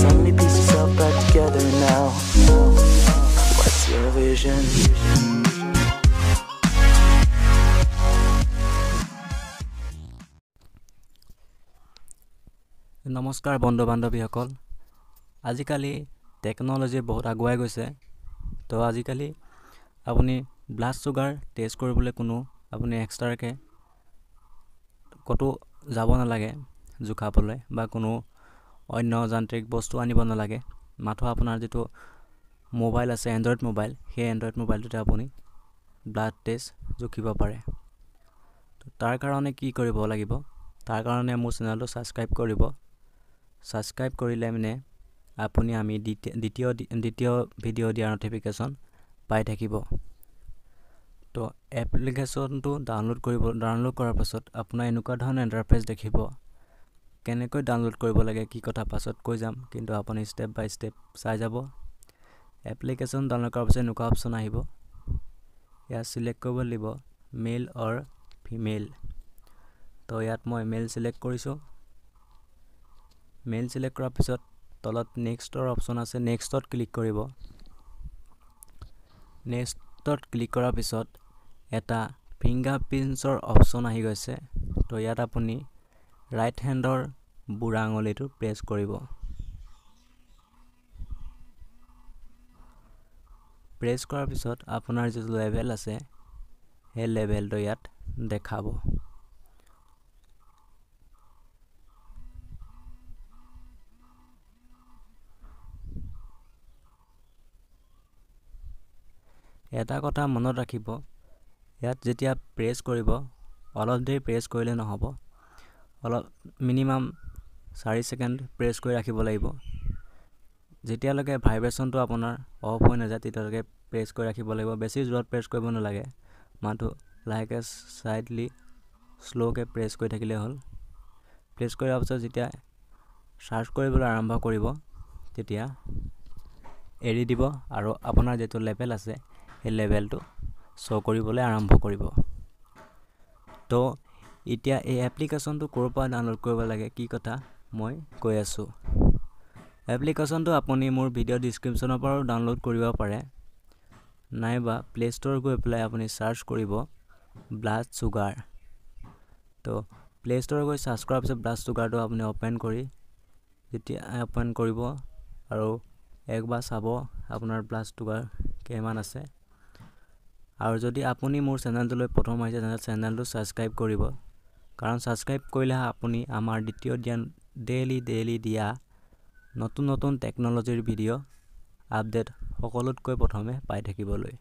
Suddenly piece yourself back together now. What's your vision? নমস্কাৰ বন্ধু বান্ধৱীসকল আজিকালি টেকনলজি বহুত আগুৱাই গৈছে তো আজিকালি আপুনি ব্লাড সুগাৰ টেষ্ট কৰিবলৈ কোনো আপুনি এক্সট্ৰাকে কতো যাব নালাগে জুখাবলৈ বা কোনো অন্য যান্ত্ৰিক বস্তু আনিব নালাগে মাথো আপোনাৰ যেটো মোবাইল আছে এন্ড্ৰইড মোবাইল সেই এন্ড্ৰইড মোবাইলটোতে আপুনি ব্লাড টেষ্ট জুখিব পাৰে তো তাৰ কাৰণে কি কৰিব লাগিব তাৰ কাৰণে মোৰ চেনেলটো সাবস্ক্ৰাইব কৰিব সাবস্ক্ৰাইব কৰিলে মানে আপুনি আমি দ্বিতীয় ভিডিও দিয়াৰ নটিফিকেশন পাই থাকিব তো এপ্লিকেশনটো ডাউনলোড কৰাৰ পাছত আপোনাৰ এনেকুৱা ধৰণৰ ইন্টাৰফেস দেখিব কেনেকৈ ডাউনলোড কৰিব লাগে কি কথা পাছত কৈ যাম কিন্তু আপুনি স্টেপ বাই স্টেপ চাই যাব এপ্লিকেশন ডাউনলোড কৰাৰ পাছত এনেকুৱা অপচন আহিব ইয়া সিলেক্ট কৰিব লাগিব মেল অৰ ফিমেল তো ইয়াত মই মেল সিলেক্ট কৰিছো মেল সিলেক্ট কৰাৰ পিছত তলত নেক্সটৰ অপচন আছে নেক্সটত ক্লিক কৰিব নেক্সটত ক্লিক কৰাৰ পিছত এটা ফিংগাৰপ্ৰিন্টছৰ অপচন আহি গৈছে তো ইয়াত আপুনি ৰাইট হেণ্ডৰ বুঢ়া আঙুলিটো প্ৰেছ কৰিব প্ৰেছ কৰাৰ পিছত আপোনাৰ যে লেভেল আছে সেই লেভেলটো ইয়াত দেখাব এটা কথা মনত ৰাখিব ইয়াত যেতিয়া প্ৰেছ কৰিব অলপ দেৰি প্ৰেছ কৰিলে নহব অলপ মিনিমাম 4 সেকেন্ড প্ৰেছ কৰি ৰাখিব লাগিব যেতিয়ালৈকে ভাইব্ৰেচনটো আপোনাৰ অফ হৈ নাযায় তেতিয়ালৈকে প্ৰেছ কৰি ৰাখিব লাগিব বেছি জোৰত প্ৰেছ কৰিব নালাগে মাথো লাহেকে সাইডলি স্লোকে প্ৰেছ কৰি থাকিলে হ'ল প্ৰেছ কৰাৰ পিছত যেতিয়া সাৰ্চ কৰিবলৈ আৰম্ভ কৰিব তেতিয়া এৰি দিব আৰু আপোনাৰ যেটো লেভেল আছে এই লেভেলটো শো কৰিবলৈ আৰম্ভ কৰিব তো এতিয়া এই এপ্লিকেশনটো ক'ৰ পৰা ডাউনলোড কৰিব লাগে কি কথা মই কৈ আছো এপ্লিকেশনটো আপুনি মোৰ ভিডিও ডেসক্ৰিপচনৰ পৰা ডাউনলোড কৰিব পাৰে নাইবা প্লে ষ্ট'ৰ গৈ পেলাই আপুনি সাৰ্চ কৰিব ব্লাড সুগাৰ তো প্লে ষ্ট'ৰ গৈ সাৰ্চ কৰাৰ পিছত ব্লাড সুগাৰটো আপুনি ওপেন কৰি যেতিয়া ওপেন কৰিব আৰু একবাৰ চাব আপোনাৰ ব্লাড সুগাৰ কিমান আছে আৰু যদি আপুনি মোৰ চেনেলটোলৈ প্ৰথম আহিছে তেনে চেনেলটো সাবস্ক্ৰাইব কৰিব কাৰণ সাবস্ক্ৰাইব কৰিলে আপুনি আমাৰ দ্বিতীয় ডেইলি দিয়া নতুন টেকনলজিৰ ভিডিও আপডেট সকলোতকৈ প্ৰথমে পাই থাকিবলৈ